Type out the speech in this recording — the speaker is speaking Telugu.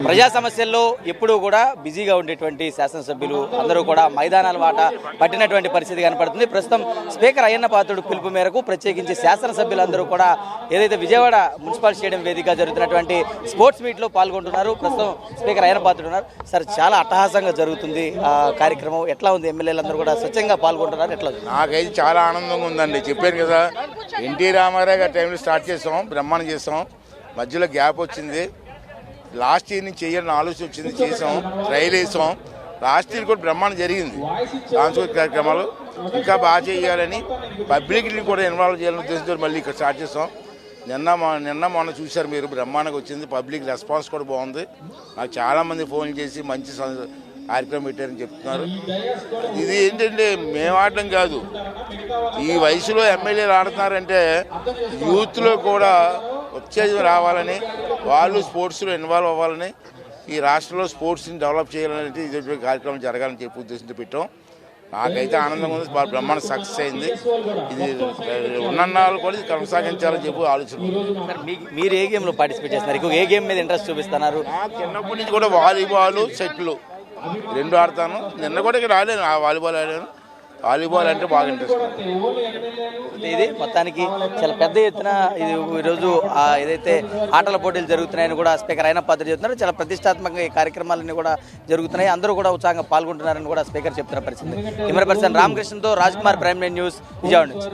ప్రజా సమస్యల్లో ఎప్పుడూ కూడా బిజీగా ఉండేటువంటి శాసనసభ్యులు అందరూ కూడా మైదానాల వాట పట్టినటువంటి పరిస్థితి కనపడుతుంది. ప్రస్తుతం స్పీకర్ అయ్యన్న పాత్రుడు పిలుపు మేరకు ప్రత్యేకించి శాసనసభ్యులందరూ కూడా ఏదైతే విజయవాడ మున్సిపల్ స్టేడియం వేదికగా జరుగుతున్నటువంటి స్పోర్ట్స్ మీట్లో పాల్గొంటున్నారు. ప్రస్తుతం స్పీకర్ అయ్యన్న పాత్రుడు ఉన్నారు. సార్, చాలా అట్టహాసంగా జరుగుతుంది ఆ కార్యక్రమం. ఎట్లా ఉంది? ఎమ్మెల్యేలందరూ కూడా స్వచ్ఛంగా పాల్గొంటున్నారు. ఎట్లా ఉంది? నాకైతే చాలా ఆనందంగా ఉందండి. చెప్పాను కదా, ఎన్టీ రామారావు గారి టైంలో స్టార్ట్ చేసాం, బ్రహ్మాండం చేసాం. మధ్యలో గ్యాప్ వచ్చింది. లాస్ట్ ఇయర్ నుంచి చేయాలని ఆలోచన వచ్చింది, చేసాం, ట్రైల్ వేసాం. లాస్ట్ ఇయర్ కూడా బ్రహ్మాండం జరిగింది. సాంస్కృతిక కార్యక్రమాలు ఇంకా బాగా చేయాలని, పబ్లిక్ని కూడా ఇన్వాల్వ్ చేయాలని ఉద్దేశంతో మళ్ళీ ఇక్కడ స్టార్ట్ చేసాం. నిన్న మొన్న చూశారు మీరు, బ్రహ్మాండంగా వచ్చింది. పబ్లిక్ రెస్పాన్స్ కూడా బాగుంది. నాకు చాలామంది ఫోన్ చేసి మంచి కార్యక్రమం పెట్టారని చెప్తున్నారు. ఇది ఏంటంటే మేము ఆడటం కాదు, ఈ వయసులో ఎమ్మెల్యేలు ఆడుతున్నారంటే యూత్లో కూడా ఉత్తేజం రావాలని, వాళ్ళు స్పోర్ట్స్లో ఇన్వాల్వ్ అవ్వాలని, ఈ రాష్ట్రంలో స్పోర్ట్స్ని డెవలప్ చేయాలని ఇది కార్యక్రమం జరగాలని చెప్పి ఉద్దేశంతో పెట్టాం. నాకైతే ఆనందంగా ఉంది. బ్రహ్మాండ సక్సెస్ అయింది. ఇది ఉన్నన్నాళ్ళు కూడా ఇది కొనసాగించాలని చెప్పి ఆలోచన. మీరు ఏ గేమ్లో పార్టిసిపేట్ చేస్తున్నారు? ఏ గేమ్ మీద ఇంట్రెస్ట్ చూపిస్తున్నారు? నాకు చిన్నప్పటి నుంచి కూడా వాలీబాల్, షటిల్ రెండు ఆడతాను. నిన్న కూడా ఇక్కడ ఆడాను, వాలీబాల్ ఆడాను. వాలీబాల్ అంటే బాగా ఇంట్రెస్ట్. ఇది మొత్తానికి చాలా పెద్ద ఎత్తున ఇది ఈరోజు ఏదైతే ఆటల పోటీలు జరుగుతున్నాయని కూడా స్పీకర్ అయ్యన్న పాత్రుడు చెప్తున్నారు. చాలా ప్రతిష్టాత్మకంగా ఈ కార్యక్రమాలన్నీ కూడా జరుగుతున్నాయి. అందరూ కూడా ఉత్సాహంగా పాల్గొంటున్నారని కూడా స్పీకర్ చెప్తున్న పరిస్థితి. కెమెరా పర్సన్ రామకృష్ణతో Raj Kumar, prime nine news, Vijayawada నుంచి.